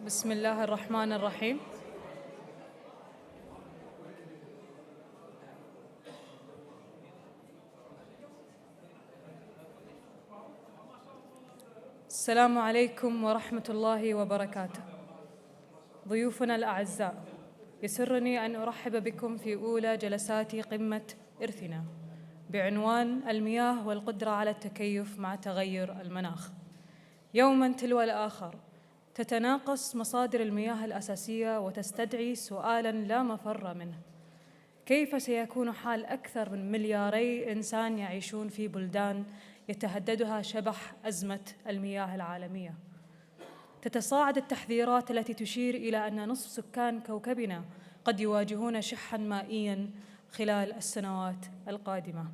بسم الله الرحمن الرحيم. السلام عليكم ورحمة الله وبركاته. ضيوفنا الأعزاء، يسرني أن أرحب بكم في أولى جلسات قمة إرثنا بعنوان المياه والقدرة على التكيف مع تغير المناخ. يوماً تلو الآخر تتناقص مصادر المياه الأساسية وتستدعي سؤالاً لا مفر منه: كيف سيكون حال أكثر من 2 ملياري إنسان يعيشون في بلدان يتهددها شبح أزمة المياه العالمية؟ تتصاعد التحذيرات التي تشير إلى أن نصف سكان كوكبنا قد يواجهون شحاً مائياً خلال السنوات القادمة،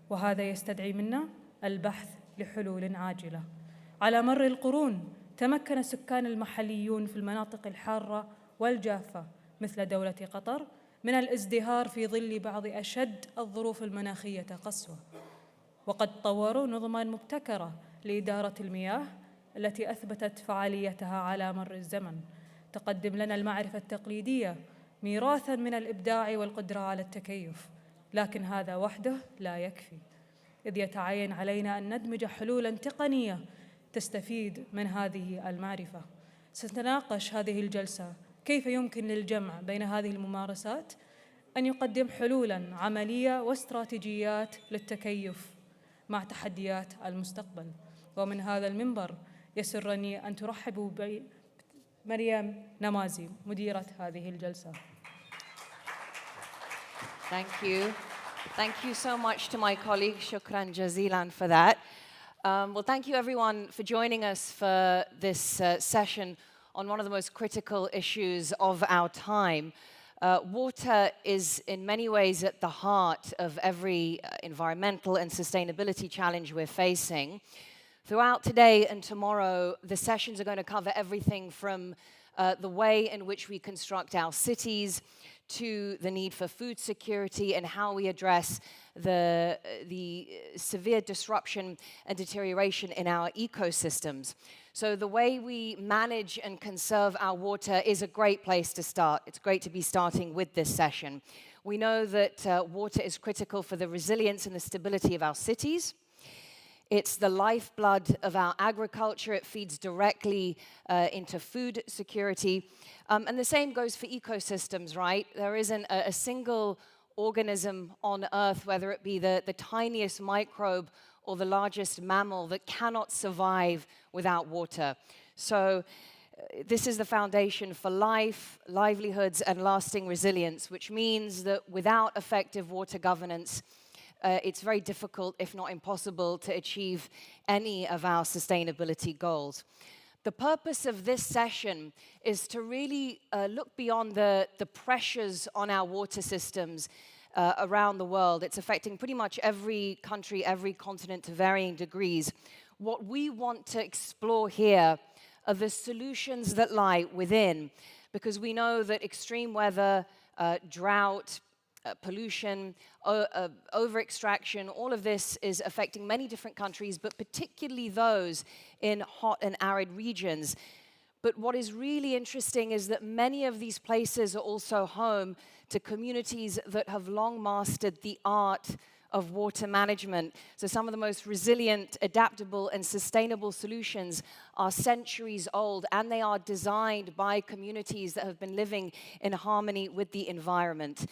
وهذا يستدعي منا البحث لحلول عاجلة. على مر القرون تمكن السكان المحليون في المناطق الحارة والجافة مثل دولة قطر من الازدهار في ظل بعض أشد الظروف المناخية قسوة، وقد طوروا نظماً مبتكرة لإدارة المياه التي أثبتت فعاليتها على مر الزمن. تقدم لنا المعرفة التقليدية ميراثاً من الإبداع والقدرة على التكيف، لكن هذا وحده لا يكفي، إذ يتعين علينا أن ندمج حلولاً تقنية تستفيد من هذه المعرفة. ستناقش هذه الجلسة كيف يمكن للجمع بين هذه الممارسات أن يقدم حلولاً عملية واستراتيجيات للتكيف مع تحديات المستقبل. ومن هذا المنبر يسرني أن ترحبوا بمريم نمازي مديرة هذه الجلسة. Thank you. Thank you so much to my colleague, Shukran Jazilan, for that. Well, thank you everyone for joining us for this session on one of the most critical issues of our time. Water is in many ways at the heart of every environmental and sustainability challenge we're facing. Throughout today and tomorrow, the sessions are going to cover everything from the way in which we construct our cities to the need for food security and how we address the severe disruption and deterioration in our ecosystems. So the way we manage and conserve our water is a great place to start. It's great to be starting with this session. We know that water is critical for the resilience and the stability of our cities. It's the lifeblood of our agriculture. It feeds directly into food security. And the same goes for ecosystems, right? There isn't a single organism on Earth, whether it be the tiniest microbe or the largest mammal, that cannot survive without water. So this is the foundation for life, livelihoods, and lasting resilience, which means that without effective water governance, it's very difficult, if not impossible, to achieve any of our sustainability goals. The purpose of this session is to really look beyond the pressures on our water systems around the world. It's affecting pretty much every country, every continent to varying degrees. What we want to explore here are the solutions that lie within, because we know that extreme weather, drought, pollution, over-extraction, all of this is affecting many different countries, but particularly those in hot and arid regions. But what is really interesting is that many of these places are also home to communities that have long mastered the art of water management. So some of the most resilient, adaptable, and sustainable solutions are centuries old, and they are designed by communities that have been living in harmony with the environment.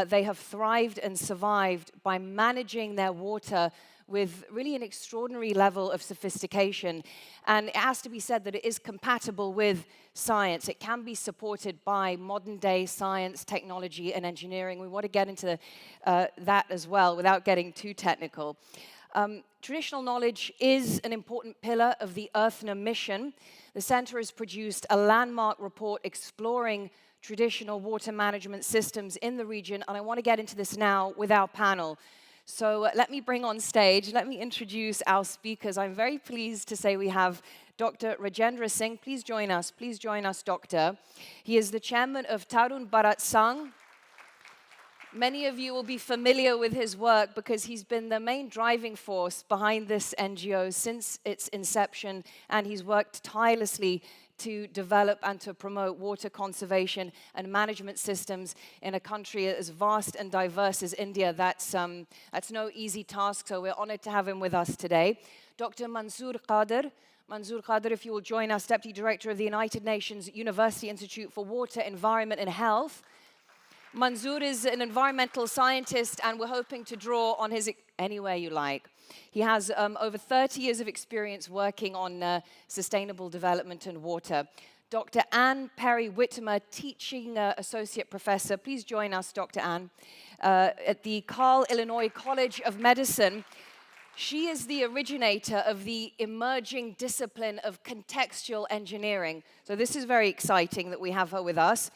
They have thrived and survived by managing their water with really an extraordinary level of sophistication. And it has to be said that it is compatible with science. It can be supported by modern-day science, technology, and engineering. We want to get into that as well without getting too technical. Traditional knowledge is an important pillar of the Earthna mission. The Center has produced a landmark report exploring traditional water management systems in the region, and I want to get into this now with our panel. So let me bring on stage, let me introduce our speakers. I'm very pleased to say we have Dr. Rajendra Singh. Please join us, Doctor. He is the chairman of Tarun Bharat Sangh. Many of you will be familiar with his work because he's been the main driving force behind this NGO since its inception, and he's worked tirelessly to develop and to promote water conservation and management systems in a country as vast and diverse as India. That's no easy task, so we're honored to have him with us today. Dr. Manzoor Qadir. Manzoor Qadir, if you will join us, Deputy Director of the United Nations University Institute for Water, Environment and Health. Manzoor is an environmental scientist, and we're hoping to draw on his anywhere you like. He has over 30 years of experience working on sustainable development and water. Dr. Anne Perry-Whitmer, teaching associate professor. Please join us, Dr. Anne, at the Carle, Illinois College of Medicine. She is the originator of the emerging discipline of contextual engineering. So this is very exciting that we have her with us.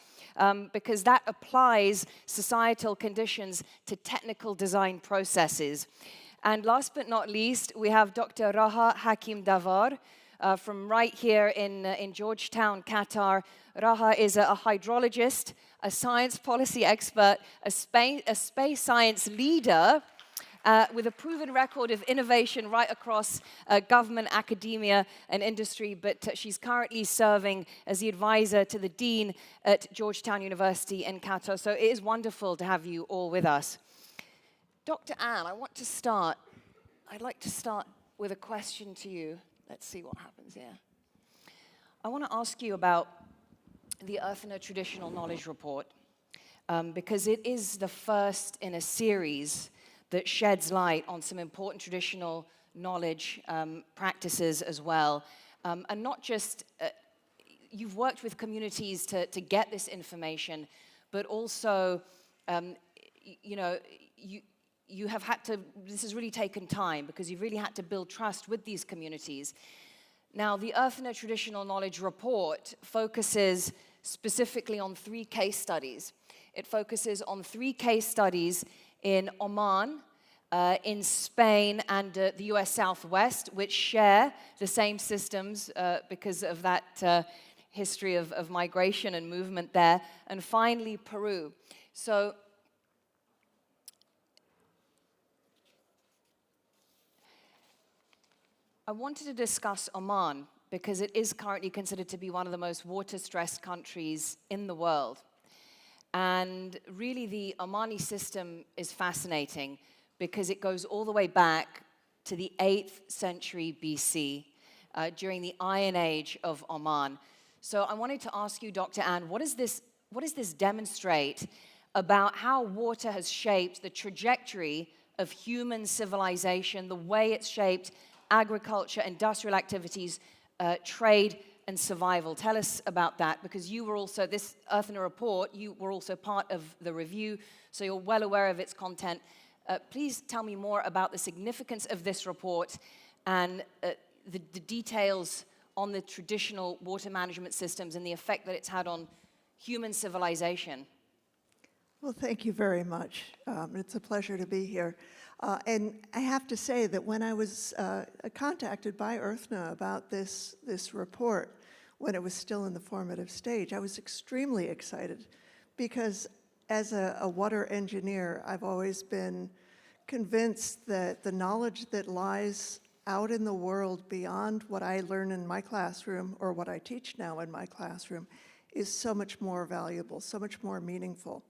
Because that applies societal conditions to technical design processes. And last but not least, we have Dr. Raha Hakim Davar from right here in Georgetown, Qatar. Raha is a hydrologist, a science policy expert, a space science leader, with a proven record of innovation right across government, academia, and industry, but she's currently serving as the advisor to the dean at Georgetown University in Qatar. So it is wonderful to have you all with us. Dr. Anne, I'd like to start with a question to you. Let's see what happens here. I want to ask you about the Earthna Traditional Knowledge Report, because it is the first in a series that sheds light on some important traditional knowledge practices as well. And not just, you've worked with communities to get this information, but also, you know, you have had to, this has really taken time because you've really had to build trust with these communities. Now, the Earthna Traditional Knowledge Report focuses specifically on 3 case studies. It focuses on 3 case studies in Oman, in Spain, and the US Southwest, which share the same systems because of that history of migration and movement there, and finally Peru. So I wanted to discuss Oman because it is currently considered to be one of the most water-stressed countries in the world. And really, the Omani system is fascinating because it goes all the way back to the 8th century BC, during the Iron Age of Oman. So I wanted to ask you, Dr. Anne, what does this demonstrate about how water has shaped the trajectory of human civilization, the way it's shaped agriculture, industrial activities, trade, and survival? Tell us about that, because you were also, this Earthna report, you were also part of the review, so you're well aware of its content. Please tell me more about the significance of this report and the details on the traditional water management systems and the effect that it's had on human civilization. Well, thank you very much. It's a pleasure to be here. And I have to say that when I was contacted by Earthna about this report, when it was still in the formative stage, I was extremely excited because as a water engineer, I've always been convinced that the knowledge that lies out in the world beyond what I learn in my classroom or what I teach now in my classroom is so much more valuable, so much more meaningful.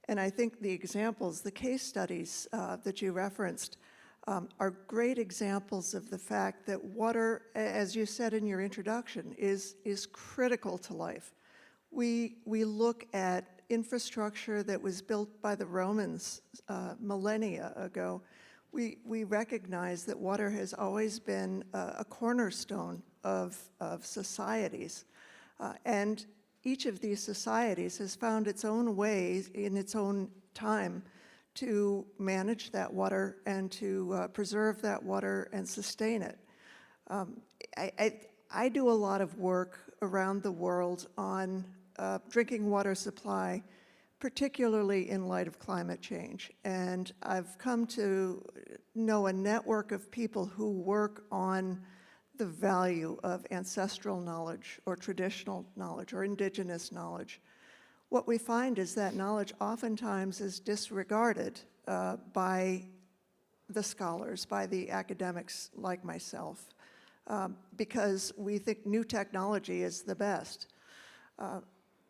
And I think the examples, the case studies that you referenced are great examples of the fact that water, as you said in your introduction, is critical to life. We look at infrastructure that was built by the Romans millennia ago. We recognize that water has always been a cornerstone of societies. And each of these societies has found its own ways in its own time to manage that water and to preserve that water and sustain it. I do a lot of work around the world on drinking water supply, particularly in light of climate change. And I've come to know a network of people who work on the value of ancestral knowledge or traditional knowledge or indigenous knowledge. What we find is that knowledge oftentimes is disregarded by the scholars, by the academics like myself. because we think new technology is the best.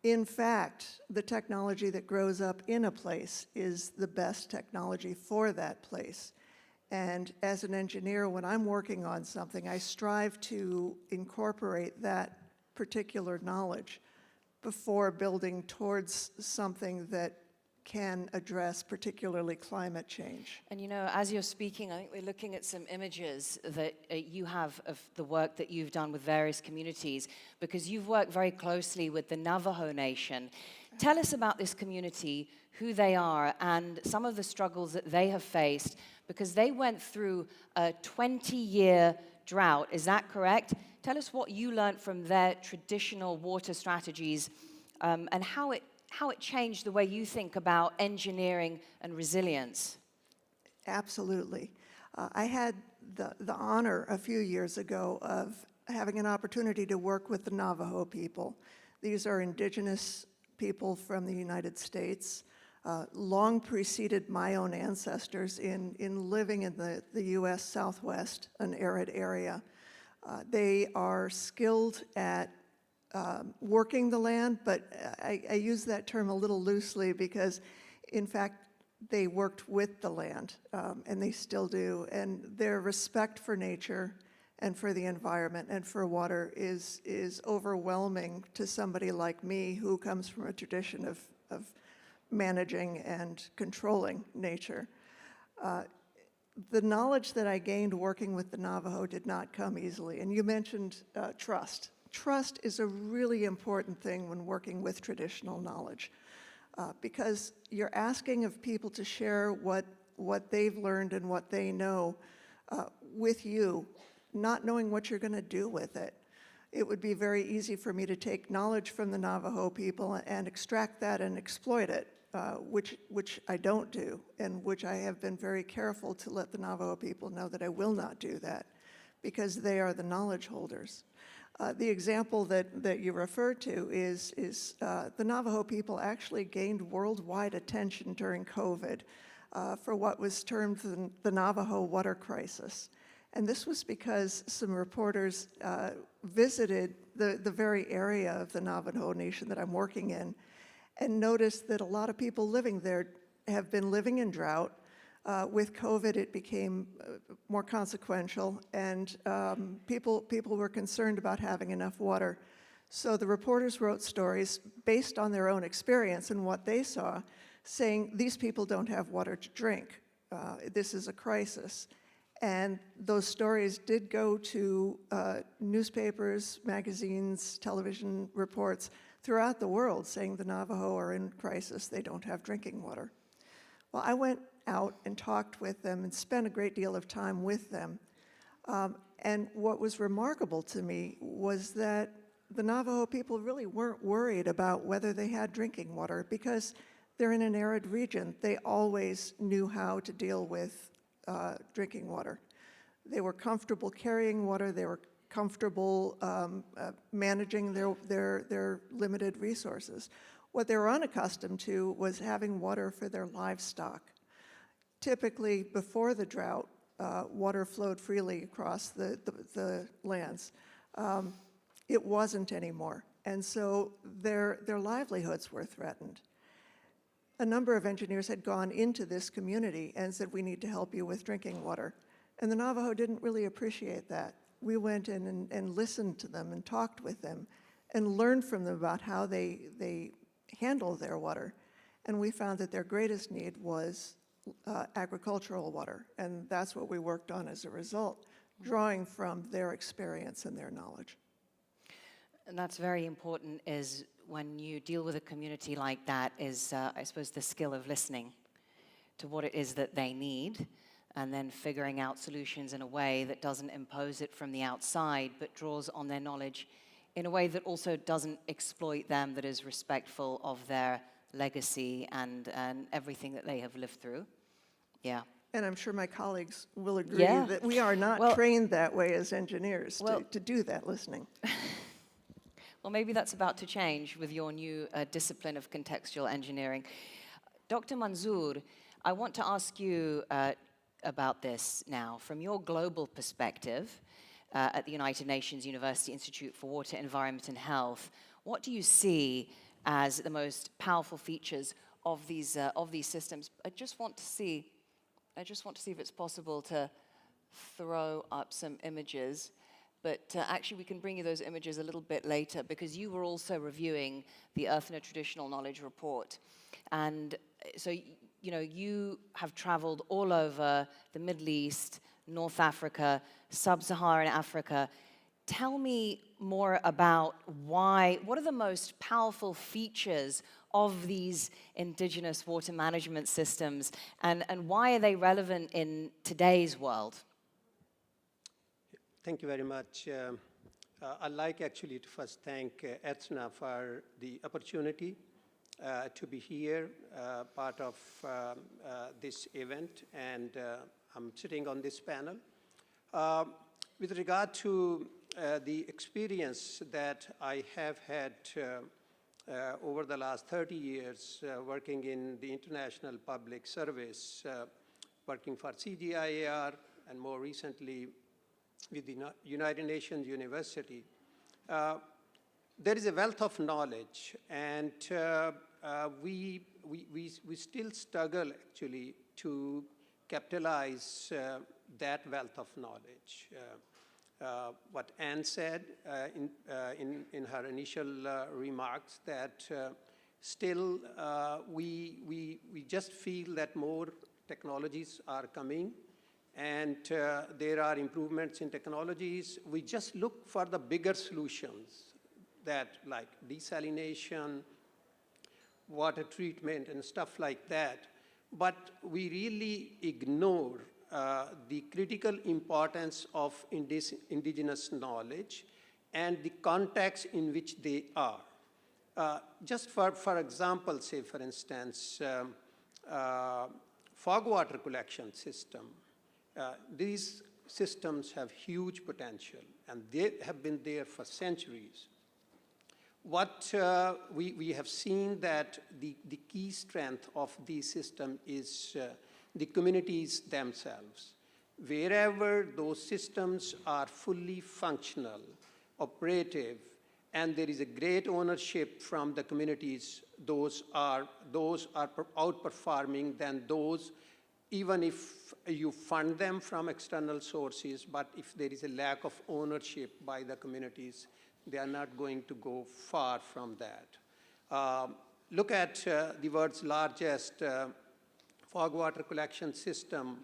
In fact, the technology that grows up in a place is the best technology for that place. And as an engineer, when I'm working on something, I strive to incorporate that particular knowledge before building towards something that can address particularly climate change. And you know, as you're speaking, I think we're looking at some images that you have of the work that you've done with various communities, because you've worked very closely with the Navajo Nation. Tell us about this community, who they are, and some of the struggles that they have faced, because they went through a 20-year drought. Is that correct? Tell us what you learned from their traditional water strategies, and how it changed the way you think about engineering and resilience. Absolutely. I had the honor a few years ago of having an opportunity to work with the Navajo people. These are indigenous people from the United States, long preceded my own ancestors in living in the US Southwest, an arid area. They are skilled at working the land, but I use that term a little loosely because, in fact, they worked with the land, and they still do. And their respect for nature and for the environment and for water is overwhelming to somebody like me who comes from a tradition of managing and controlling nature. The knowledge that I gained working with the Navajo did not come easily. And you mentioned trust. Trust is a really important thing when working with traditional knowledge, because you're asking of people to share what they've learned and what they know with you, not knowing what you're going to do with it. It would be very easy for me to take knowledge from the Navajo people and extract that and exploit it, which I don't do, and which I have been very careful to let the Navajo people know that I will not do that, because they are the knowledge holders. The example that you referred to is the Navajo people actually gained worldwide attention during COVID for what was termed the Navajo water crisis. And this was because some reporters visited the very area of the Navajo Nation that I'm working in and noticed that a lot of people living there have been living in drought. With COVID, it became more consequential, and people were concerned about having enough water. So the reporters wrote stories based on their own experience and what they saw, saying these people don't have water to drink. This is a crisis. And those stories did go to newspapers, magazines, television reports throughout the world saying the Navajo are in crisis, they don't have drinking water. Well, I went out and talked with them and spent a great deal of time with them. And what was remarkable to me was that the Navajo people really weren't worried about whether they had drinking water, because they're in an arid region. They always knew how to deal with drinking water. They were comfortable carrying water. They were comfortable managing their limited resources. What they were unaccustomed to was having water for their livestock. Typically, before the drought, water flowed freely across the lands. It wasn't anymore, and so their livelihoods were threatened. A number of engineers had gone into this community and said, we need to help you with drinking water. And the Navajo didn't really appreciate that. We went in and listened to them and talked with them and learned from them about how they handle their water. And we found that their greatest need was agricultural water, and that's what we worked on as a result, drawing from their experience and their knowledge. And that's very important, is when you deal with a community like that, is I suppose the skill of listening to what it is that they need, and then figuring out solutions in a way that doesn't impose it from the outside, but draws on their knowledge in a way that also doesn't exploit them, that is respectful of their legacy and everything that they have lived through. Yeah. And I'm sure my colleagues will agree that we are not trained that way as engineers to do that listening. Well, maybe that's about to change with your new discipline of contextual engineering. Dr. Manzoor, I want to ask you about this now. From your global perspective, at the United Nations University Institute for Water, Environment and Health. What do you see as the most powerful features of these systems? I just want to see if it's possible to throw up some images. But actually, we can bring you those images a little bit later, because you were also reviewing the Earthna Traditional Knowledge Report. And so, you know, you have traveled all over the Middle East, North Africa, Sub-Saharan Africa. Tell me more about what are the most powerful features of these indigenous water management systems, and why are they relevant in today's world? Thank you very much. I'd like actually to first thank Earthna for the opportunity to be here, part of this event, and I'm sitting on this panel. With regard to the experience that I have had over the last 30 years working in the international public service, working for CGIAR, and more recently with the United Nations University, there is a wealth of knowledge, and we still struggle actually to capitalize that wealth of knowledge. What Anne said in her initial remarks, that still we just feel that more technologies are coming, and there are improvements in technologies. We just look for the bigger solutions, that like desalination, water treatment, and stuff like that. But we really ignore the critical importance of indigenous knowledge and the context in which they are. Just for example, say for instance, fog water collection system. These systems have huge potential, and they have been there for centuries. What we have seen that the key strength of the system is the communities themselves. Wherever those systems are fully functional, operative, and there is a great ownership from the communities, those are outperforming than those, even if you fund them from external sources, but if there is a lack of ownership by the communities, they are not going to go far from that. Look at the world's largest fog water collection system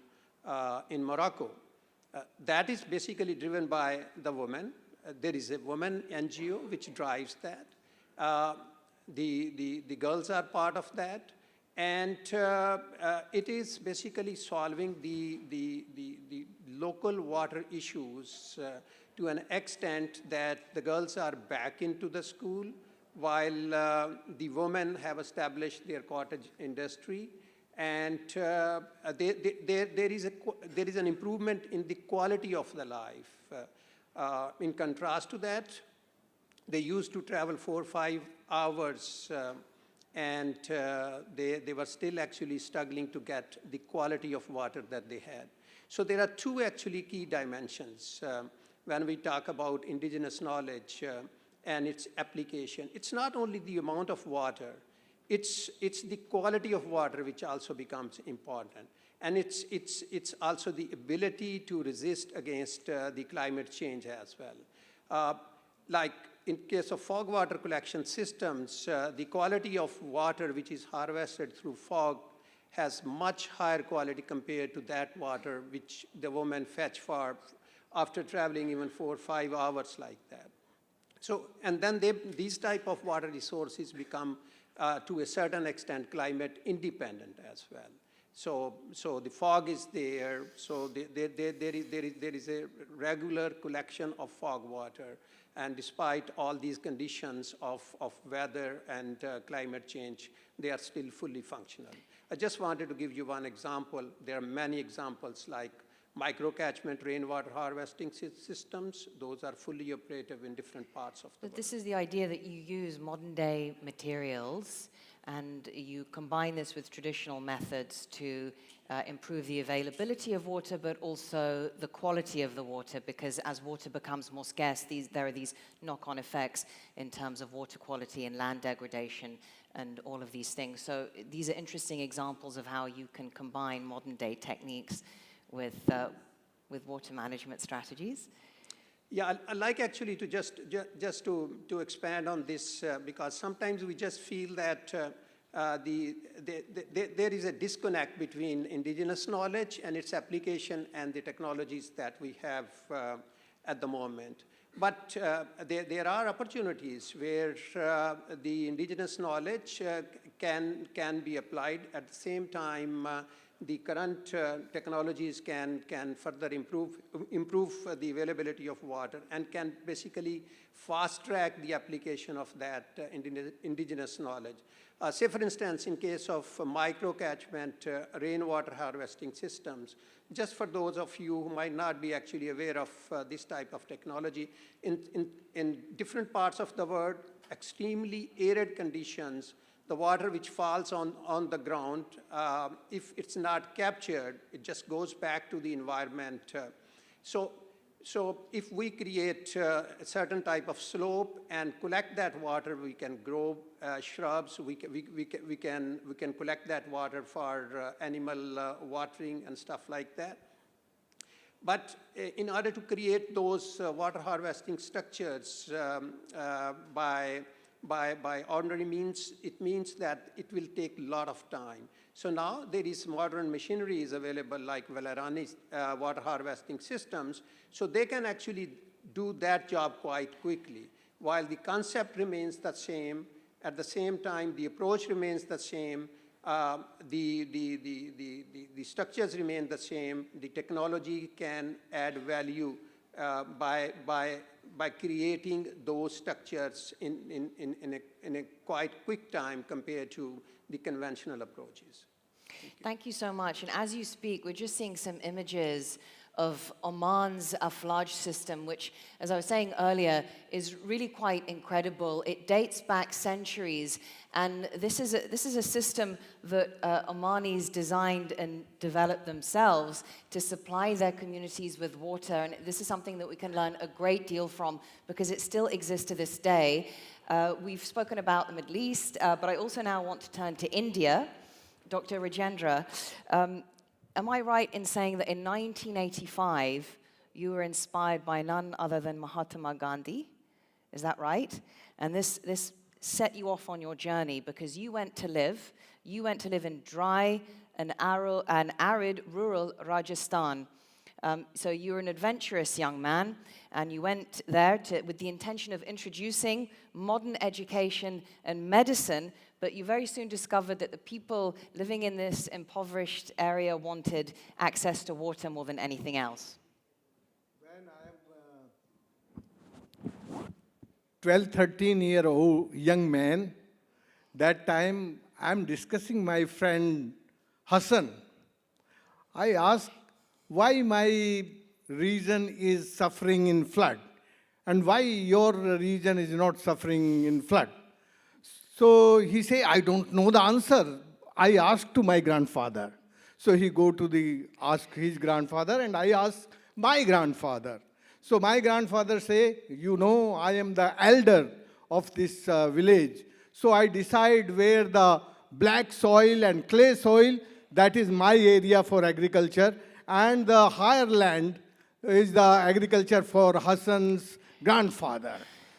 in Morocco. That is basically driven by the women. There is a woman NGO which drives that. The girls are part of that. And it is basically solving the local water issues to an extent that the girls are back into the school, while the women have established their cottage industry. And there is an improvement in the quality of the life. In contrast to that, they used to travel 4 or 5 hours and they were still actually struggling to get the quality of water that they had. So there are two actually key dimensions when we talk about indigenous knowledge and its application. It's not only the amount of water, it's the quality of water which also becomes important. And it's also the ability to resist against the climate change as well. Like in case of fog water collection systems, the quality of water which is harvested through fog has much higher quality compared to that water which the women fetch for after traveling even 4 or 5 hours like that. So, and then these type of water resources become, to a certain extent, climate independent as well. So the fog is there, so there is a regular collection of fog water. And despite all these conditions of weather and climate change, they are still fully functional. I just wanted to give you one example. There are many examples like micro-catchment rainwater harvesting systems. Those are fully operative in different parts of the world. This is the idea that you use modern-day materials and you combine this with traditional methods to improve the availability of water, but also the quality of the water, because as water becomes more scarce, there are these knock-on effects in terms of water quality and land degradation and all of these things. So these are interesting examples of how you can combine modern-day techniques with water management strategies. Yeah, I'd like actually to just to expand on this, because sometimes we just feel that there is a disconnect between indigenous knowledge and its application and the technologies that we have at the moment. But there are opportunities where the indigenous knowledge can be applied. At the same time, the current technologies can further improve the availability of water and can basically fast track the application of that indigenous knowledge. Say, for instance, in case of micro-catchment rainwater harvesting systems, just for those of you who might not be actually aware of this type of technology, in different parts of the world, extremely arid conditions, the water which falls on the ground, if it's not captured, it just goes back to the environment. So if we create a certain type of slope and collect that water, we can grow shrubs, we can collect that water for animal watering and stuff like that. But in order to create those water harvesting structures by ordinary means, it means that it will take a lot of time. So now there is modern machineries available like Valerani's water harvesting systems, so they can actually do that job quite quickly. While the concept remains the same, at the same time the approach remains the same, the structures remain the same, the technology can add value by creating those structures in a quite quick time compared to the conventional approaches. Thank you so much. And as you speak, we're just seeing some images of Oman's Aflaj system, which, as I was saying earlier, is really quite incredible. It dates back centuries, and this is a system that Omanis designed and developed themselves to supply their communities with water. And this is something that we can learn a great deal from, because it still exists to this day. We've spoken about the Middle East, but I also now want to turn to India. Dr. Rajendra, am I right in saying that in 1985, you were inspired by none other than Mahatma Gandhi? Is that right? And this set you off on your journey because you went to live in dry and arid rural Rajasthan. So you were an adventurous young man, and you went there with the intention of introducing modern education and medicine, but you very soon discovered that the people living in this impoverished area wanted access to water more than anything else. When I am 12, 13-year-old young man, that time I'm discussing my friend Hassan. I asked why my region is suffering in flood and why your region is not suffering in flood. So he say, I don't know the answer. I asked to my grandfather. So he go to ask his grandfather, and I ask my grandfather. So my grandfather say, you know, I am the elder of this village. So I decide where the black soil and clay soil, that is my area for agriculture, and the higher land is the agriculture for Hassan's grandfather.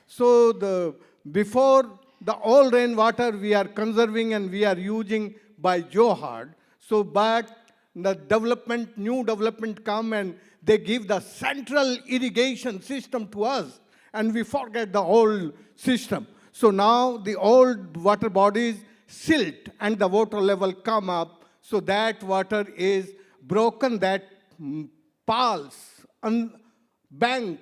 So before the all rainwater we are conserving and we are using by Johad. So back the new development come and they give the central irrigation system to us, and we forget the old system. So now the old water bodies silt and the water level come up, so that water is broken, that pulse, bend,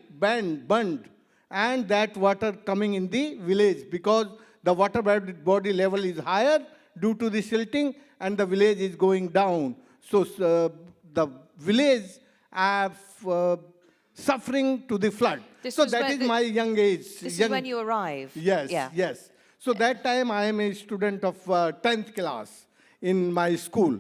and that water coming in the village because the water body level is higher due to the silting and the village is going down. So the village have suffering to the flood. So that is my young age. This is when you arrived? Yes, yeah. yes. So that time I am a student of 10th class in my school.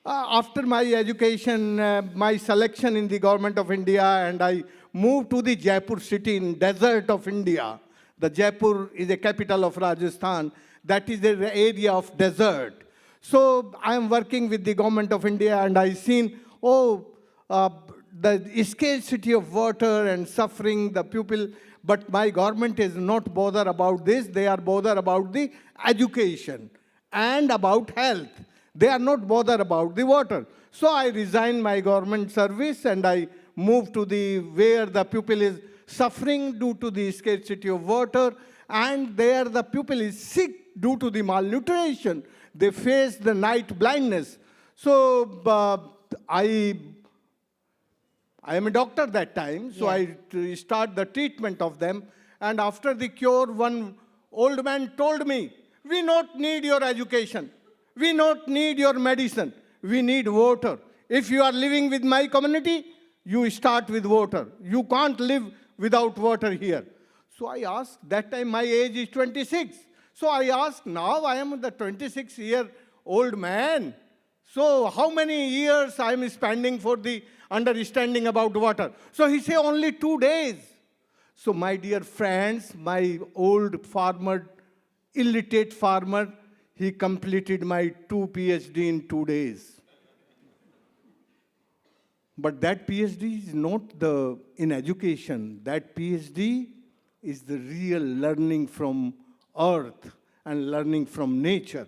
After my education, my selection in the government of India, and I moved to the Jaipur city in desert of India. The Jaipur is the capital of Rajasthan. That is the area of desert. So I am working with the government of India, and I seen, the scarcity of water and suffering the people. But my government is not bothered about this. They are bothered about the education and about health. They are not bothered about the water. So I resigned my government service and I moved to where the people is suffering due to the scarcity of water, and there the people is sick due to the malnutrition. They face the night blindness. So I am a doctor that time, so I start the treatment of them. And after the cure, one old man told me, "We not need your education. We not need your medicine. We need water. If you are living with my community, you start with water. You can't live without water here." So I asked, that time my age is 26. So I asked, now I am the 26-year-old man. So how many years I am spending for the understanding about water? So he said, only 2 days. So my dear friends, my old farmer, illiterate farmer, he completed my 2 PhD in 2 days. But that PhD is not in education. That PhD is the real learning from earth and learning from nature.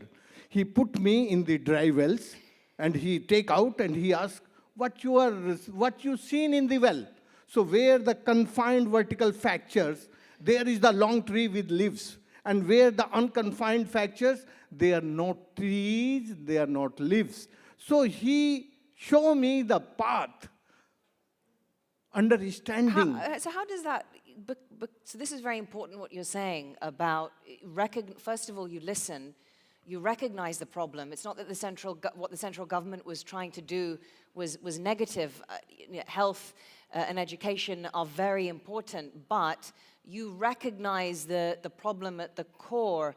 He put me in the dry wells, and he take out and he asked, what you seen in the well? So where the confined vertical fractures, there is the long tree with leaves. And where the unconfined fractures, they are not trees, they are not leaves. So he showed me the path, understanding. So how does that, so this is very important what you're saying about, first of all, you listen, you recognize the problem. It's not that what the central government was trying to do was negative. Health and education are very important, but you recognize the problem at the core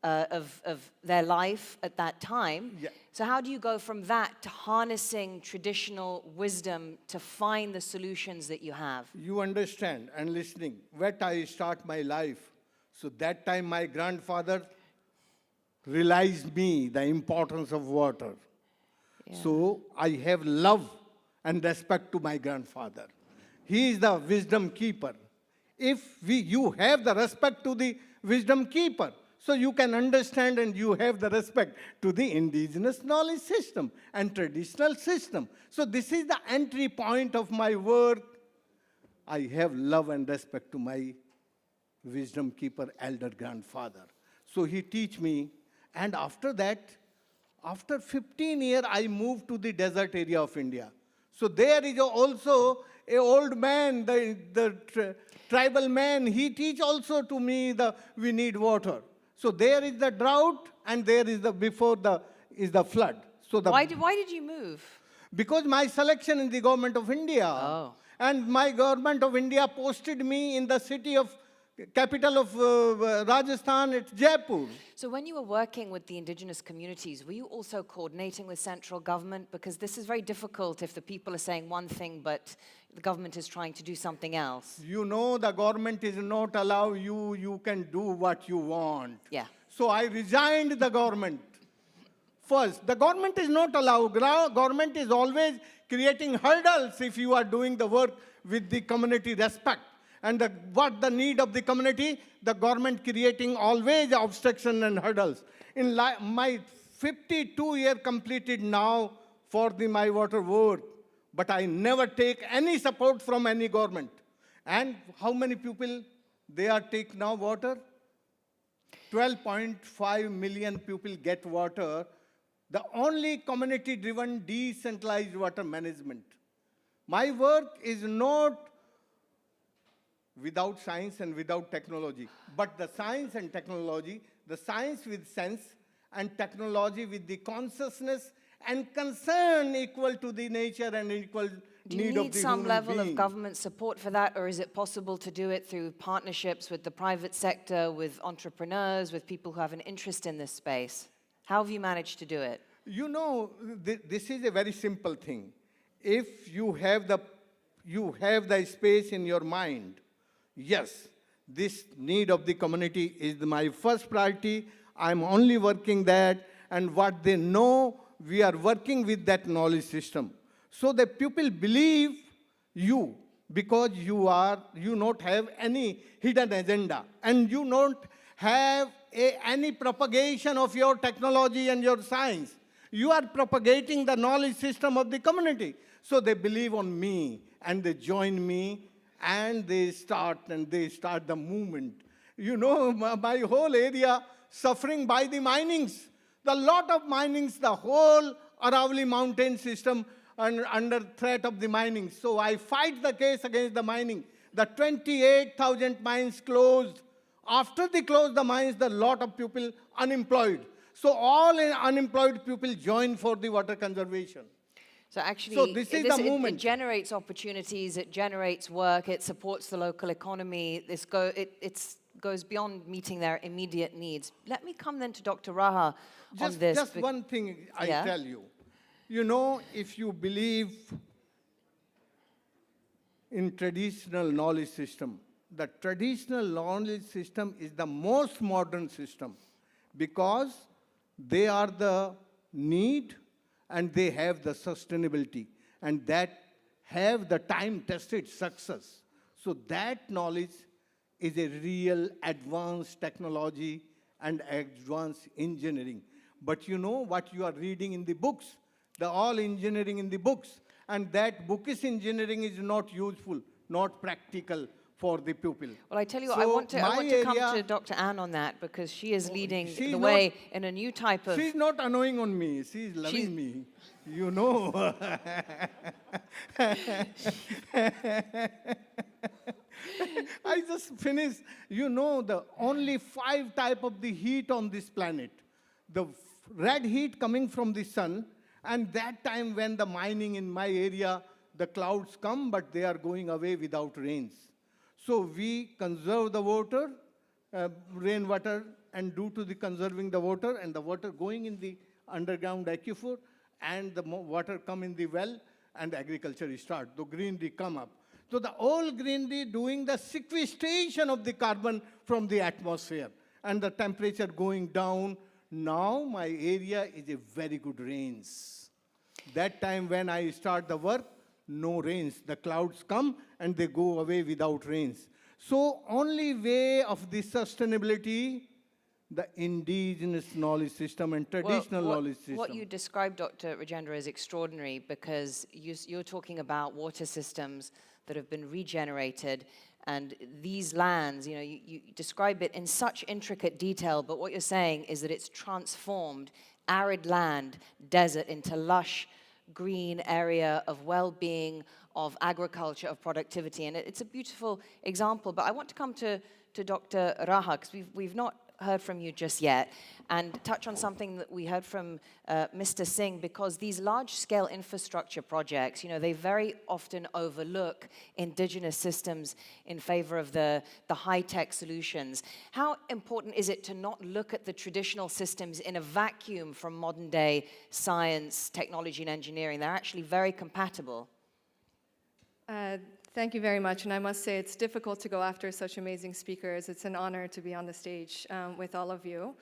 of their life at that time. Yeah. So how do you go from that to harnessing traditional wisdom to find the solutions that you have? You understand and listening. When I start my life, so that time my grandfather realized me the importance of water. Yeah. So I have love and respect to my grandfather. He is the wisdom keeper. If you have the respect to the wisdom keeper, so you can understand and you have the respect to the indigenous knowledge system and traditional system. So this is the entry point of my work. I have love and respect to my wisdom keeper, elder grandfather. So he teach me, and after that, after 15 years, I moved to the desert area of India. So there is also an old man, the tribal man, he teach also to me we need water. So there is the drought, and there is the flood. So Why did you move? Because my selection in the government of India. Oh. And my government of India posted me in the capital of Rajasthan, it's Jaipur. So when you were working with the indigenous communities, were you also coordinating with central government? Because this is very difficult if the people are saying one thing, but the government is trying to do something else. You know, the government is not allow you can do what you want. Yeah. So I resigned the government. First, the government is not allowed. Government is always creating hurdles if you are doing the work with the community respect. And what the need of the community, the government creating always obstruction and hurdles. In my 52 year completed now for my water work, but I never take any support from any government. And how many people they are take now water? 12.5 million people get water. The only community-driven decentralized water management. My work is not without science and without technology, but the science and technology, the science with sense and technology with the consciousness and concern equal to the nature and equal Do you need of need the some human level being. of government support for that, or is it possible to do it through partnerships with the private sector, with entrepreneurs, with people who have an interest in this space? How have you managed to do it? You know, this is a very simple thing. If you have the space in your mind, yes, this need of the community is my first priority. I'm only working that, and what they know, we are working with that knowledge system. So the people believe you because you don't have any hidden agenda, and you don't have any propagation of your technology and your science. You are propagating the knowledge system of the community. So they believe on me, and they join me, and they start the movement. You know, my whole area suffering by the minings. The lot of minings, the whole Aravalli mountain system under threat of the mining. So I fight the case against the mining. The 28,000 mines closed. After they closed the mines, the lot of people unemployed. So all unemployed people join for the water conservation. So actually, So this is the it movement. generates opportunities, it generates work, it supports the local economy. It goes beyond meeting their immediate needs. Let me come then to Dr. Raha on this. Just one thing I Yeah? tell you. You know, if you believe in traditional knowledge system, the traditional knowledge system is the most modern system because they are the need and they have the sustainability and that have the time-tested success. So that knowledge is a real advanced technology and advanced engineering. But you know what you are reading in the books, the all engineering in the books, and that bookish engineering is not useful, not practical for the pupil. Well, I tell you what, So I want to come area- to Dr. Ann on that because she is leading she's the not- way in a new type of... She's not annoying on me, she's loving me, you know. I just finished, you know, the only 5 type of the heat on this planet. The red heat coming from the sun, and that time when the mining in my area, the clouds come, but they are going away without rains. So we conserve the water, rainwater, and due to the conserving the water, and the water going in the underground aquifer, and the water come in the well, and agriculture start. The greenery come up. So the whole greenery doing the sequestration of the carbon from the atmosphere, and the temperature going down. Now my area is a very good rains. That time when I start the work, no rains. The clouds come and they go away without rains. So only way of the sustainability, the indigenous knowledge system and traditional knowledge system. What you described, Dr. Rajendra, is extraordinary because you're talking about water systems that have been regenerated, and these lands, you know, you describe it in such intricate detail, but what you're saying is that it's transformed arid land, desert, into lush, green area of well-being, of agriculture, of productivity, and it's a beautiful example. But I want to come to Dr. Raha, because we've not heard from you just yet, and touch on something that we heard from Mr. Singh, because these large-scale infrastructure projects, you know, they very often overlook indigenous systems in favor of the high-tech solutions. How important is it to not look at the traditional systems in a vacuum from modern-day science, technology, and engineering? They're actually very compatible. Thank you very much, and I must say it's difficult to go after such amazing speakers. It's an honor to be on the stage with all of you.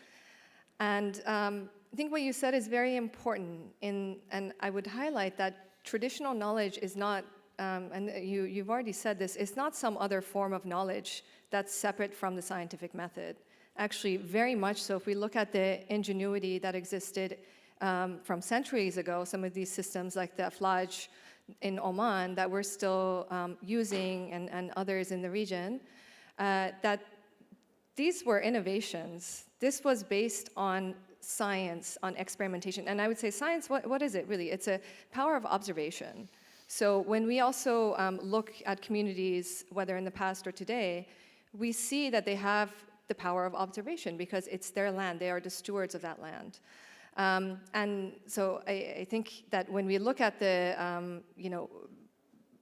And I think what you said is very important, and I would highlight that traditional knowledge is not, and you've already said this, it's not some other form of knowledge that's separate from the scientific method. Actually, very much so. If we look at the ingenuity that existed from centuries ago, some of these systems like the Aflaj in Oman that we're still using, and others in the region, that these were innovations. This was based on science, on experimentation. And I would say science, what is it really? It's a power of observation. So when we also look at communities, whether in the past or today, we see that they have the power of observation because it's their land. They are the stewards of that land. And so I think that when we look at the,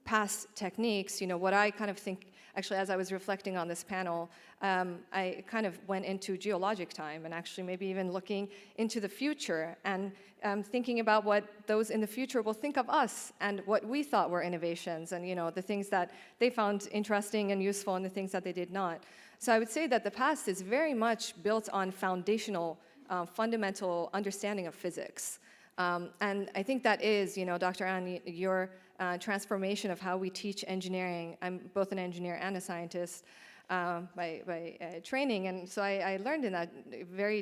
past techniques, what I kind of think, actually, as I was reflecting on this panel, I kind of went into geologic time and actually maybe even looking into the future and thinking about what those in the future will think of us and what we thought were innovations and, the things that they found interesting and useful and the things that they did not. So I would say that the past is very much built on foundational, fundamental understanding of physics. And I think that is, Dr. Ann, your transformation of how we teach engineering. I'm both an engineer and a scientist by training, and so I learned in that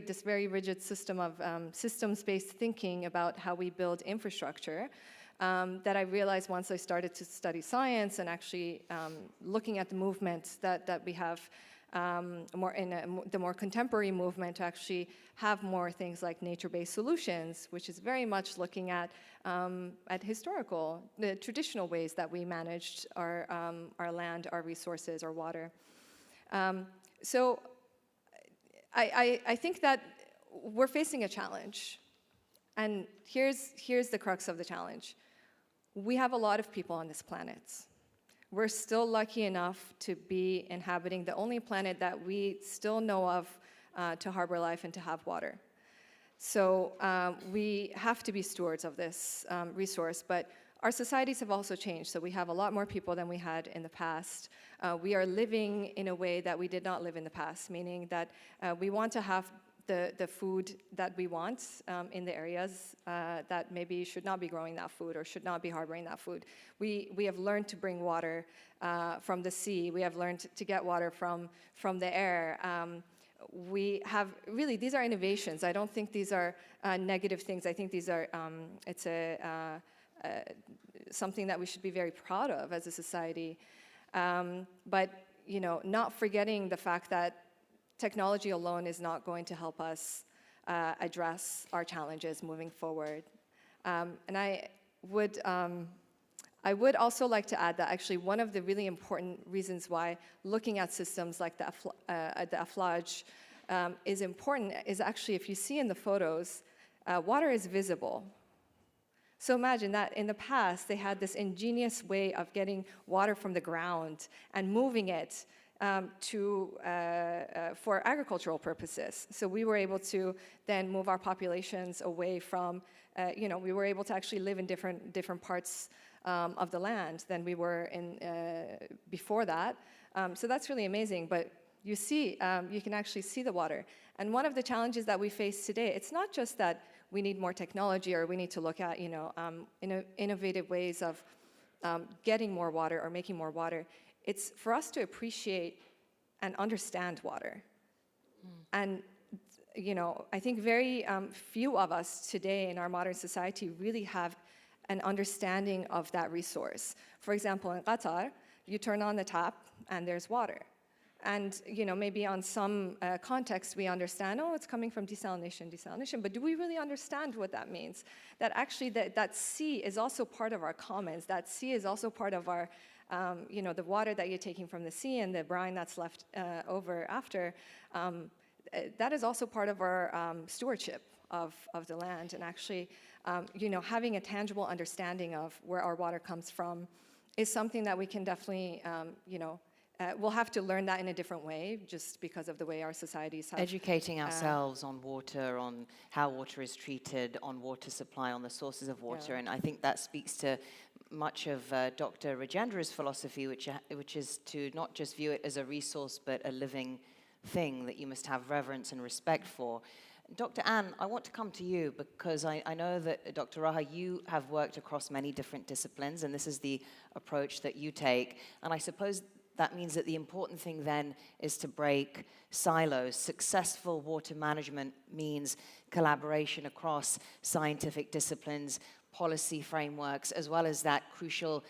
this very rigid system of systems-based thinking about how we build infrastructure that I realized once I started to study science and actually looking at the movements that we have the more contemporary movement to actually have more things like nature-based solutions, which is very much looking at historical, the traditional ways that we managed our land, our resources, our water. So I think that we're facing a challenge, and here's the crux of the challenge. We have a lot of people on this planet. We're still lucky enough to be inhabiting the only planet that we still know of to harbor life and to have water. So we have to be stewards of this resource, but our societies have also changed. So we have a lot more people than we had in the past. We are living in a way that we did not live in the past, meaning that we want to have the food that we want in the areas that maybe should not be growing that food or should not be harboring that food. We have learned to bring water from the sea. We have learned to get water from the air. We have, really, these are innovations. I don't think these are negative things. I think these are, it's something that we should be very proud of as a society. But, not forgetting the fact that technology alone is not going to help us address our challenges moving forward. And I would also like to add that actually one of the really important reasons why looking at systems like the afflage is important is actually, if you see in the photos, water is visible. So imagine that in the past, they had this ingenious way of getting water from the ground and moving it for agricultural purposes. So we were able to then move our populations away from, we were able to actually live in different parts of the land than we were in before that. So that's really amazing. But you see, you can actually see the water. And one of the challenges that we face today, it's not just that we need more technology or we need to look at, innovative ways of getting more water or making more water. It's for us to appreciate and understand water. And, I think very few of us today in our modern society really have an understanding of that resource. For example, in Qatar, you turn on the tap and there's water. And, maybe on some context we understand, it's coming from desalination, but do we really understand what that means? That actually that sea is also part of our commons. That sea is also part of our the water that you're taking from the sea and the brine that's left over after, that is also part of our stewardship of the land. And actually, having a tangible understanding of where our water comes from is something that we can definitely, we'll have to learn that in a different way just because of the way our societies have. Educating ourselves on water, on how water is treated, on water supply, on the sources of water. Yeah. And I think that speaks to much of Dr. Rajendra's philosophy, which is to not just view it as a resource, but a living thing that you must have reverence and respect for. Dr. Ann, I want to come to you because I know that, Dr. Raha, you have worked across many different disciplines, and this is the approach that you take. And I suppose that means that the important thing then is to break silos. Successful water management means collaboration across scientific disciplines, policy frameworks, as well as that crucial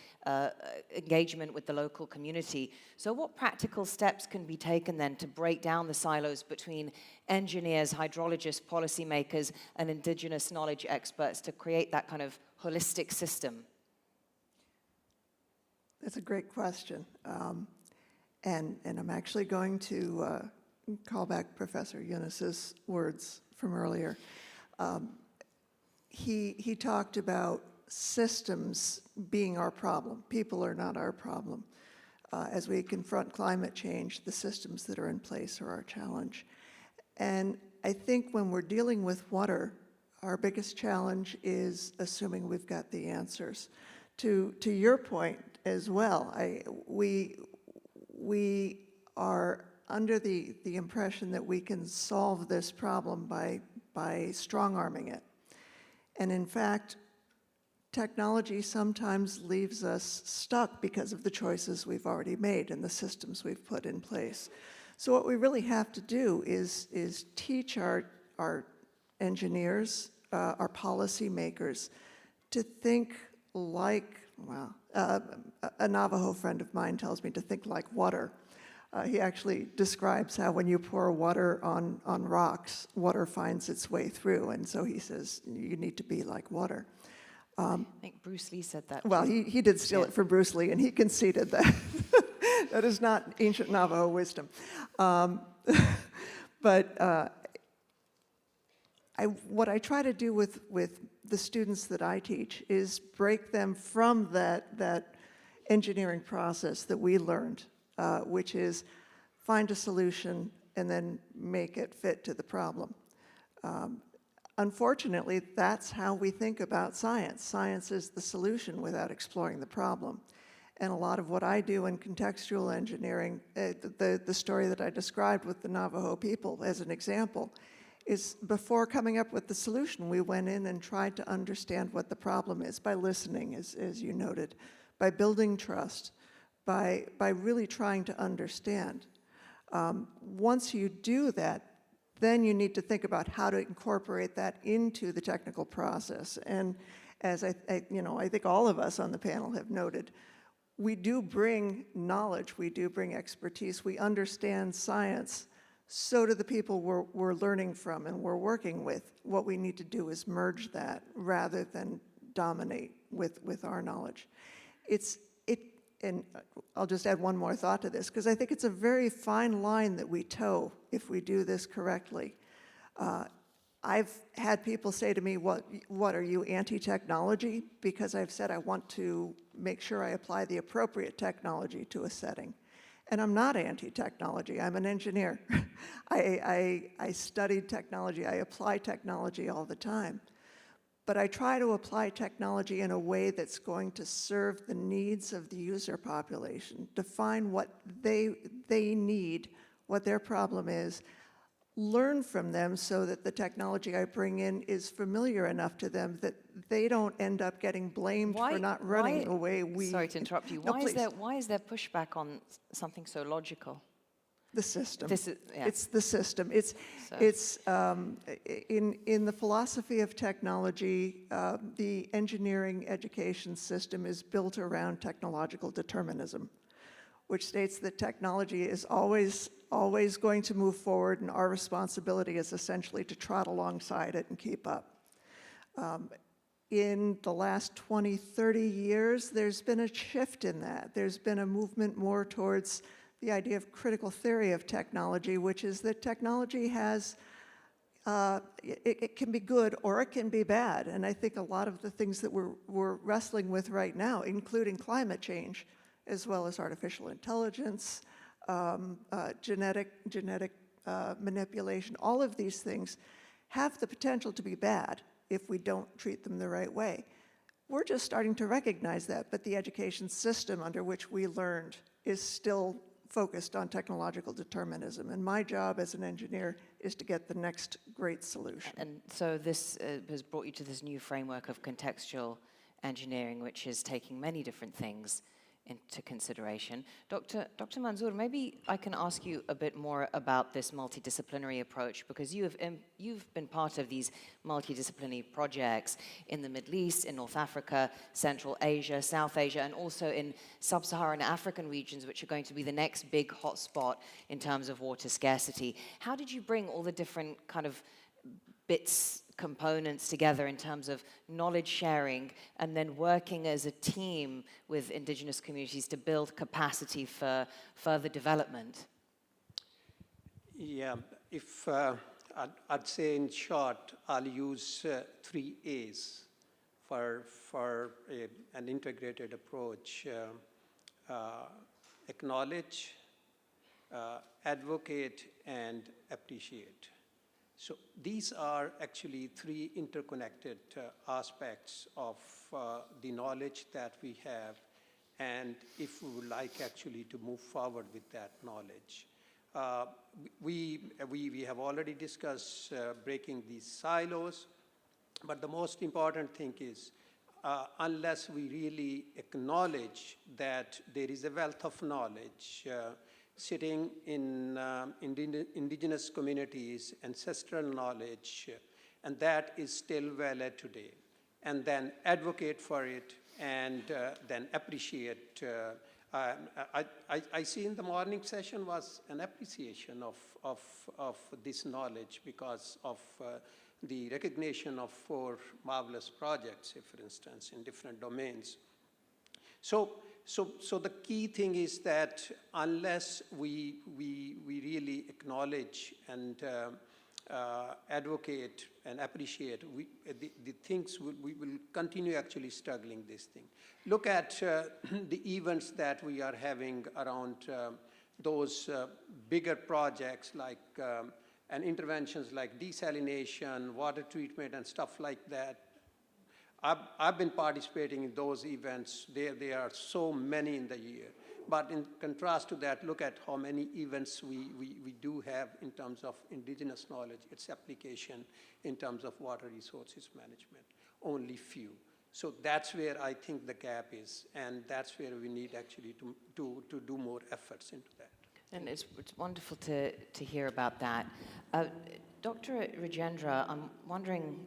engagement with the local community. So what practical steps can be taken then to break down the silos between engineers, hydrologists, policymakers, and indigenous knowledge experts to create that kind of holistic system? That's a great question. And I'm actually going to call back Professor Yunus's words from earlier. he talked about systems being our problem. People are not our problem. As we confront climate change, the systems that are in place are our challenge. And I think when we're dealing with water, our biggest challenge is assuming we've got the answers. To your point as well, we are under the impression that we can solve this problem by strong-arming it. And in fact, technology sometimes leaves us stuck because of the choices we've already made and the systems we've put in place. So what we really have to do is teach our engineers, our policymakers, to think like, well, a Navajo friend of mine tells me to think like water. He actually describes how when you pour water on rocks, water finds its way through, and so he says you need to be like water. I think Bruce Lee said that. Well, he did steal it from Bruce Lee, and he conceded that. That is not ancient Navajo wisdom. But what I try to do with the students that I teach is break them from that engineering process that we learned, which is find a solution and then make it fit to the problem. Unfortunately, that's how we think about science. Science is the solution without exploring the problem. And a lot of what I do in contextual engineering, the story that I described with the Navajo people as an example, is before coming up with the solution, we went in and tried to understand what the problem is by listening, as you noted, by building trust, by really trying to understand. Once you do that, then you need to think about how to incorporate that into the technical process. And as I think all of us on the panel have noted, we do bring knowledge, we do bring expertise, we understand science. So do the people we're learning from and we're working with. What we need to do is merge that rather than dominate with our knowledge. And I'll just add one more thought to this, because I think it's a very fine line that we toe if we do this correctly. I've had people say to me, what are you, anti-technology? Because I've said I want to make sure I apply the appropriate technology to a setting. And I'm not anti-technology, I'm an engineer. I studied technology, I apply technology all the time. But I try to apply technology in a way that's going to serve the needs of the user population, define what they need, what their problem is, learn from them so that the technology I bring in is familiar enough to them that they don't end up getting blamed for not running the way we... Sorry to interrupt you. No, why is there pushback on something so logical? The system. Yeah. It's the system. It's in the philosophy of technology, the engineering education system is built around technological determinism, which states that technology is always going to move forward, and our responsibility is essentially to trot alongside it and keep up. In the last 20, 30 years, there's been a shift in that. There's been a movement more towards the idea of critical theory of technology, which is that technology has, it can be good or it can be bad. And I think a lot of the things that we're wrestling with right now, including climate change, as well as artificial intelligence, genetic manipulation, all of these things have the potential to be bad if we don't treat them the right way. We're just starting to recognize that, but the education system under which we learned is still focused on technological determinism. And my job as an engineer is to get the next great solution. And so this has brought you to this new framework of contextual engineering, which is taking many different things into consideration. Dr. Manzoor, maybe I can ask you a bit more about this multidisciplinary approach, because you've been part of these multidisciplinary projects in the Middle East, in North Africa, Central Asia, South Asia, and also in sub-Saharan African regions, which are going to be the next big hotspot in terms of water scarcity. How did you bring all the different kind of bits, components together in terms of knowledge sharing and then working as a team with indigenous communities to build capacity for further development? Yeah, if I'd say in short, I'll use 3 A's for an integrated approach. Acknowledge, advocate, and appreciate. So these are actually 3 interconnected aspects of the knowledge that we have, and if we would like actually to move forward with that knowledge. We have already discussed breaking these silos, but the most important thing is unless we really acknowledge that there is a wealth of knowledge sitting in indigenous communities, ancestral knowledge, and that is still valid today, and then advocate for it and then appreciate. I see in the morning session was an appreciation of this knowledge because of the recognition of 4 marvelous projects, for instance, in different domains. So the key thing is that unless we really acknowledge and advocate and appreciate, the things we will continue actually struggling this thing. Look at the events that we are having around those bigger projects like and interventions like desalination, water treatment, and stuff like that. I've been participating in those events. There are so many in the year. But in contrast to that, look at how many events we do have in terms of indigenous knowledge, its application in terms of water resources management, only few. So that's where I think the gap is, and that's where we need actually to do more efforts into that. And it's wonderful to hear about that. Dr. Rajendra, I'm wondering,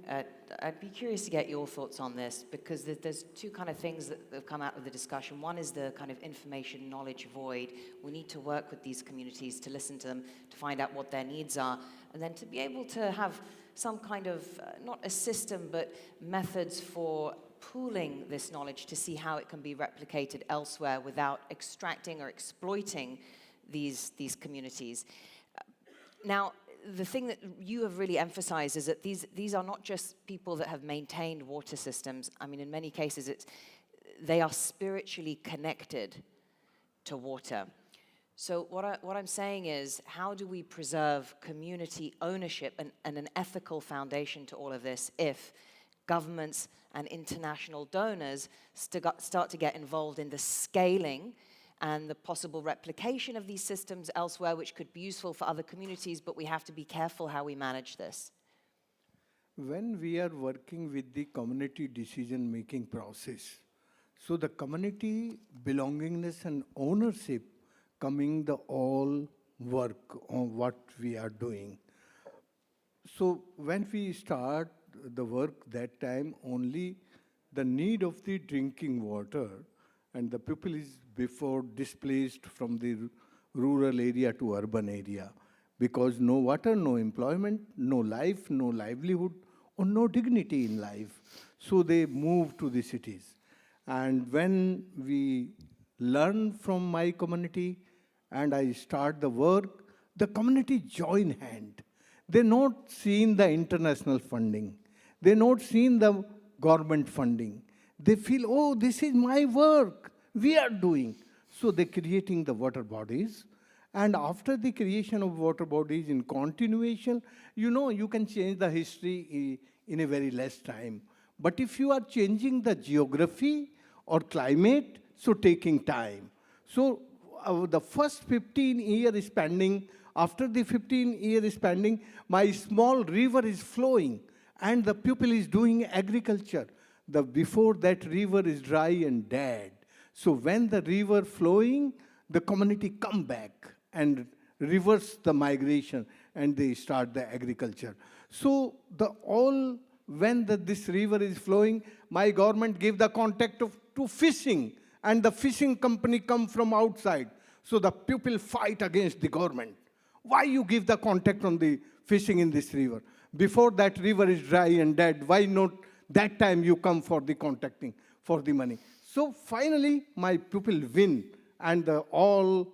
I'd be curious to get your thoughts on this, because there's 2 kind of things that have come out of the discussion. One is the kind of information knowledge void. We need to work with these communities to listen to them, to find out what their needs are, and then to be able to have some kind of, not a system, but methods for pooling this knowledge to see how it can be replicated elsewhere without extracting or exploiting these communities. Now, the thing that you have really emphasized is that these are not just people that have maintained water systems. I mean, in many cases, they are spiritually connected to water. So what I'm saying is, how do we preserve community ownership and an ethical foundation to all of this if governments and international donors start to get involved in the scaling and the possible replication of these systems elsewhere, which could be useful for other communities, but we have to be careful how we manage this? When we are working with the community decision-making process, so the community belongingness and ownership coming the all work on what we are doing. So when we start the work that time, only the need of the drinking water, and the people is before displaced from the rural area to urban area, because no water, no employment, no life, no livelihood, or no dignity in life. So they move to the cities. And when we learn from my community and I start the work, the community join hand. They're not seeing the international funding. They're not seeing the government funding. They feel, oh, this is my work. We are doing. So they're creating the water bodies. And after the creation of water bodies in continuation, you know, you can change the history in a very less time. But if you are changing the geography or climate, so taking time. So the first 15 years spending, after the 15 years spending, my small river is flowing and the people is doing agriculture. Before that river is dry and dead. So when the river flowing, the community come back and reverse the migration and they start the agriculture. So when this river is flowing, my government gave the contact to fishing, and the fishing company come from outside. So the people fight against the government. Why you give the contact on the fishing in this river? Before that river is dry and dead, why not that time you come for the contacting, for the money? So finally, my people win, and all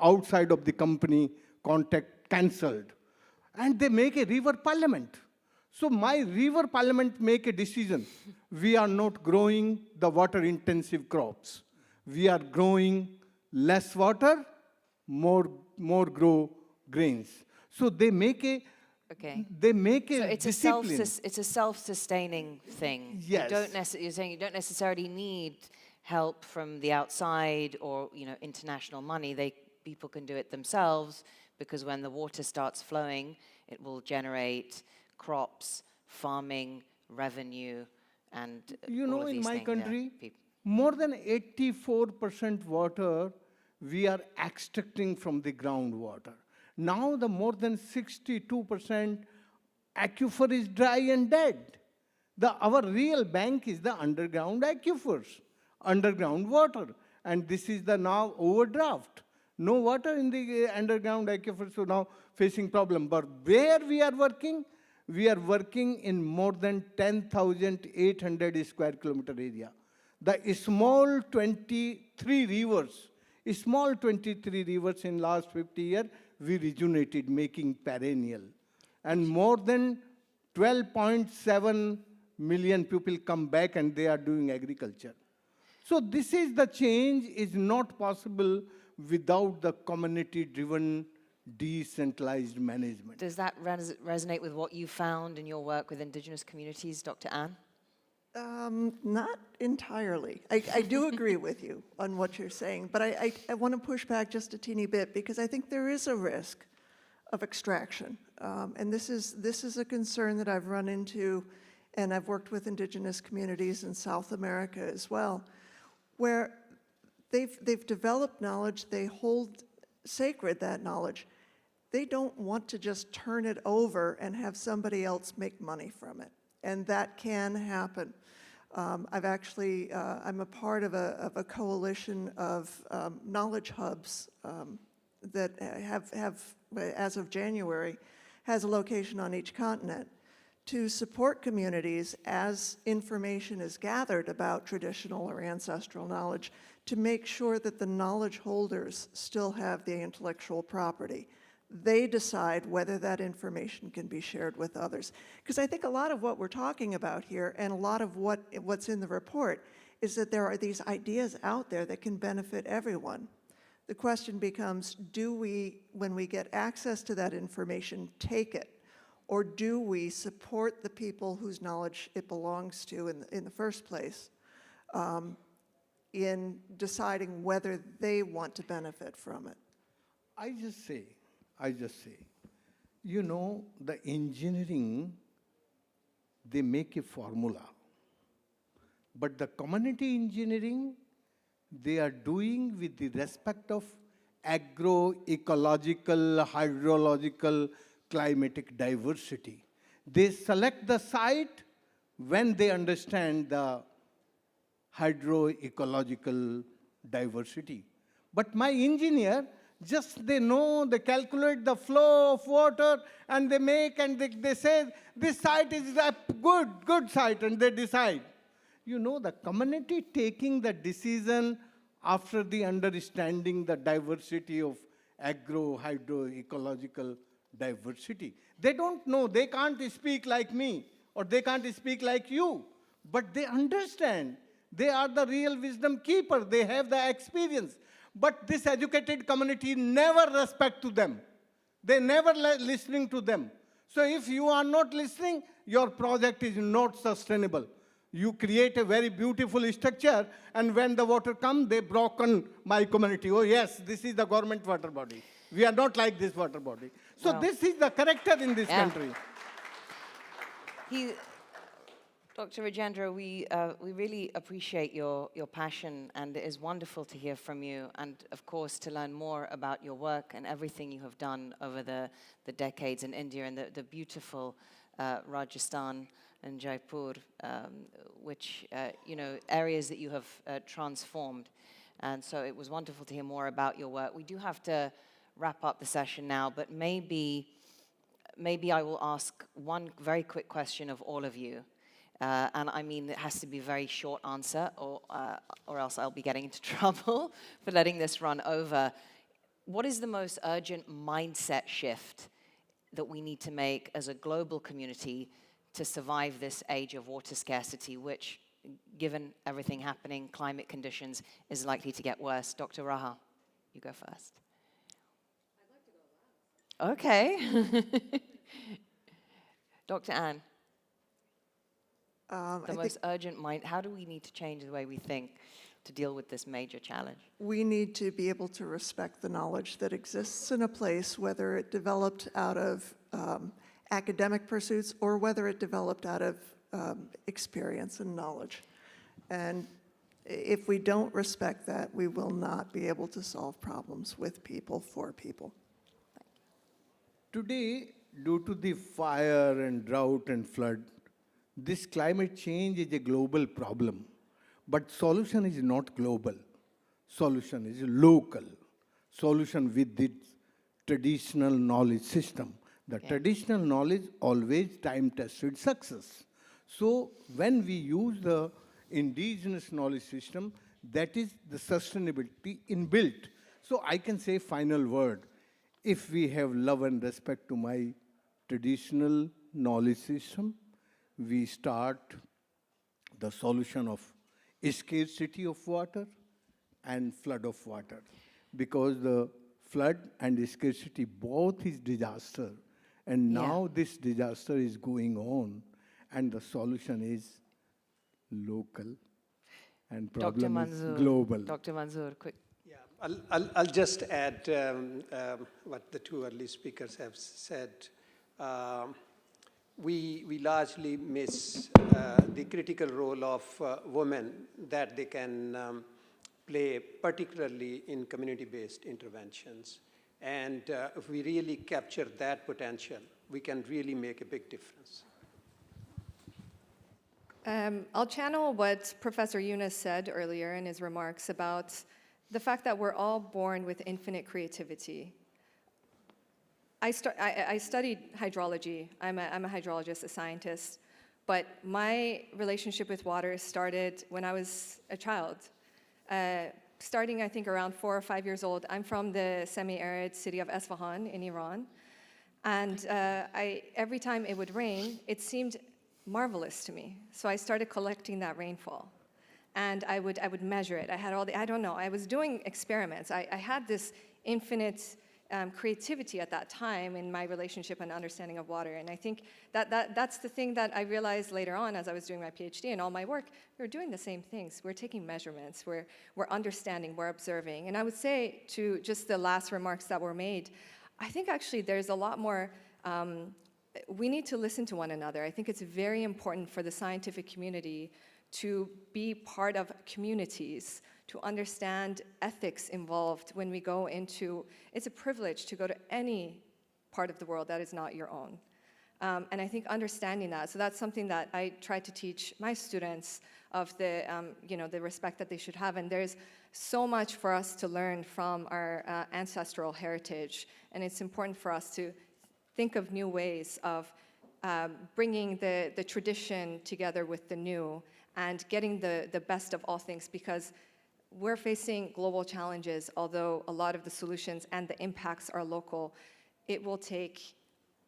outside of the company contact cancelled. and they make a river parliament. So my river parliament make a decision. We are not growing the water-intensive crops. We are growing less water, more grow grains. So they make a Okay. they make a So it's discipline. it's a self-sustaining thing. Yes. You're saying you don't necessarily need help from the outside or international money. People can do it themselves because when the water starts flowing, it will generate crops, farming, revenue, and all of In these my things, country, yeah. more than 84% water we are extracting from the groundwater. Now the more than 62% aquifer is dry and dead. Our real bank is the underground aquifers, underground water. And this is the now overdraft. No water in the underground aquifers, so now facing problem. But where we are working in more than 10,800 square kilometer area. The small 23 rivers in last 50 years, we rejuvenated, making perennial. And more than 12.7 million people come back and they are doing agriculture. So this is the change is not possible without the community-driven, decentralized management. Does that resonate with what you found in your work with indigenous communities, Dr. Anne? Not entirely. I do agree with you on what you're saying, but I want to push back just a teeny bit because I think there is a risk of extraction. And this is a concern that I've run into, and I've worked with indigenous communities in South America as well, where they've developed knowledge, they hold sacred that knowledge. They don't want to just turn it over and have somebody else make money from it. And that can happen. I'm a part of a coalition of knowledge hubs that have, as of January, has a location on each continent to support communities as information is gathered about traditional or ancestral knowledge to make sure that the knowledge holders still have the intellectual property. They decide whether that information can be shared with others. Because I think a lot of what we're talking about here and a lot of what's in the report is that there are these ideas out there that can benefit everyone. The question becomes, do we, when we get access to that information, take it? Or do we support the people whose knowledge it belongs to in the first place in deciding whether they want to benefit from it? I just say, the engineering, they make a formula. But the community engineering, they are doing with the respect of agroecological, hydrological, climatic diversity. They select the site when they understand the hydroecological diversity. But my engineer, they they calculate the flow of water, and they they say, this site is a good site, and they decide. The community taking the decision after the understanding the diversity of hydroecological diversity. They don't know, they can't speak like me, or they can't speak like you, but they understand. They are the real wisdom keeper, they have the experience. But this educated community never respect to them. They never listening to them. So if you are not listening, your project is not sustainable. You create a very beautiful structure, and when the water comes, they broken my community. Oh yes, this is the government water body. We are not like this water body. So this is the character in this country. Dr. Rajendra, we really appreciate your passion, and it is wonderful to hear from you, and of course to learn more about your work and everything you have done over the decades in India and the beautiful Rajasthan and Jaipur, which, areas that you have transformed. And so it was wonderful to hear more about your work. We do have to wrap up the session now, but maybe I will ask one very quick question of all of you. And I mean, it has to be a very short answer, or else I'll be getting into trouble for letting this run over. What is the most urgent mindset shift that we need to make as a global community to survive this age of water scarcity, which, given everything happening, climate conditions, is likely to get worse? Dr. Raha, you go first. I'd like to go last. Okay. Dr. Anne, the most urgent mind, how do we need to change the way we think to deal with this major challenge? We need to be able to respect the knowledge that exists in a place, whether it developed out of academic pursuits or whether it developed out of experience and knowledge. And if we don't respect that, we will not be able to solve problems with people, for people. Today, due to the fire and drought and flood, this climate change is a global problem. But solution is not global. Solution is local. Solution with its traditional knowledge system. The traditional knowledge always time-tested success. So when we use the indigenous knowledge system, that is the sustainability inbuilt. So I can say final word. If we have love and respect to my traditional knowledge system, we start the solution of scarcity of water and flood of water. Because the flood and scarcity both is disaster. And now this disaster is going on, and the solution is local, and problem is global. Dr. Manzoor, quick. Yeah, I'll just add what the two early speakers have said. We largely miss the critical role of women that they can play, particularly in community-based interventions. And if we really capture that potential, we can really make a big difference. I'll channel what Professor Yunus said earlier in his remarks about the fact that we're all born with infinite creativity. I studied hydrology. I'm a hydrologist, a scientist. But my relationship with water started when I was a child. Starting, I think, around 4 or 5 years old, I'm from the semi-arid city of Isfahan in Iran. And every time it would rain, it seemed marvelous to me. So I started collecting that rainfall. And I would measure it. I had all the, I don't know, I was doing experiments. I had this infinite creativity at that time in my relationship and understanding of water. And I think that's the thing that I realized later on as I was doing my PhD and all my work. We were doing the same things. We're taking measurements. We're understanding. We're observing. And I would say to just the last remarks that were made, I think actually there's a lot more, we need to listen to one another. I think it's very important for the scientific community to be part of communities, to understand ethics involved when we go into, it's a privilege to go to any part of the world that is not your own. And I think understanding that, so that's something that I try to teach my students of the, the respect that they should have. And there's so much for us to learn from our ancestral heritage. And it's important for us to think of new ways of bringing the tradition together with the new and getting the best of all things, because we're facing global challenges. Although a lot of the solutions and the impacts are local, it will take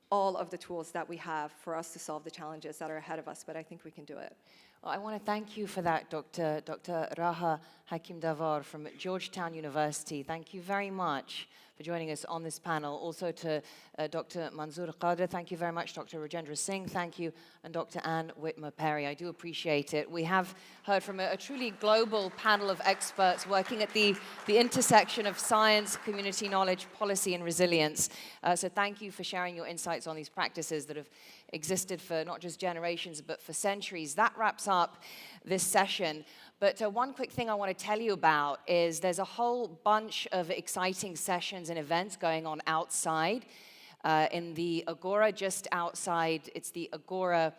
all of the tools that we have for us to solve the challenges that are ahead of us, but I think we can do it. Well, I want to thank you for that, Dr. Raha Hakim-Davar from Georgetown University. Thank you very much for joining us on this panel. Also to Dr. Manzoor Qadir, thank you very much. Dr. Rajendra Singh, thank you. And Dr. Anne Whitmer-Perry, I do appreciate it. We have heard from a truly global panel of experts working at the intersection of science, community knowledge, policy, and resilience. So thank you for sharing your insights on these practices that have existed for not just generations, but for centuries. That wraps up this session. But one quick thing I want to tell you about is there's a whole bunch of exciting sessions and events going on outside in the Agora, just outside. It's the Agora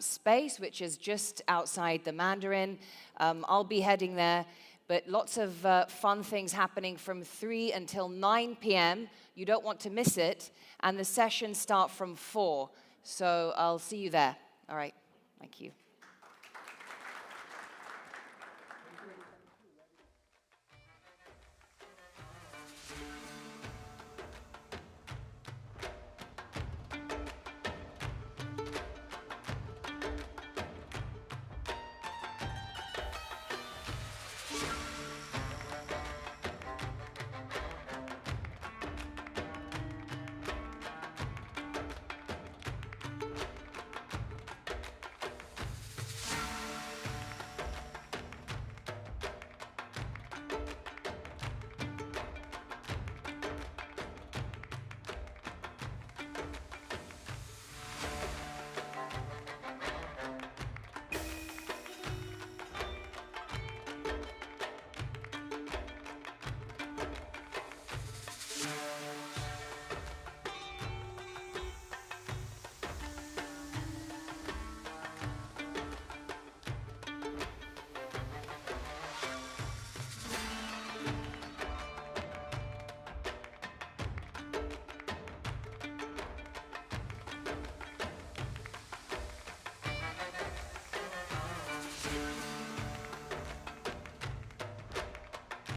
space, which is just outside the Mandarin. I'll be heading there. But lots of fun things happening from 3 until 9 p.m. You don't want to miss it. And the sessions start from 4. So I'll see you there. All right. Thank you.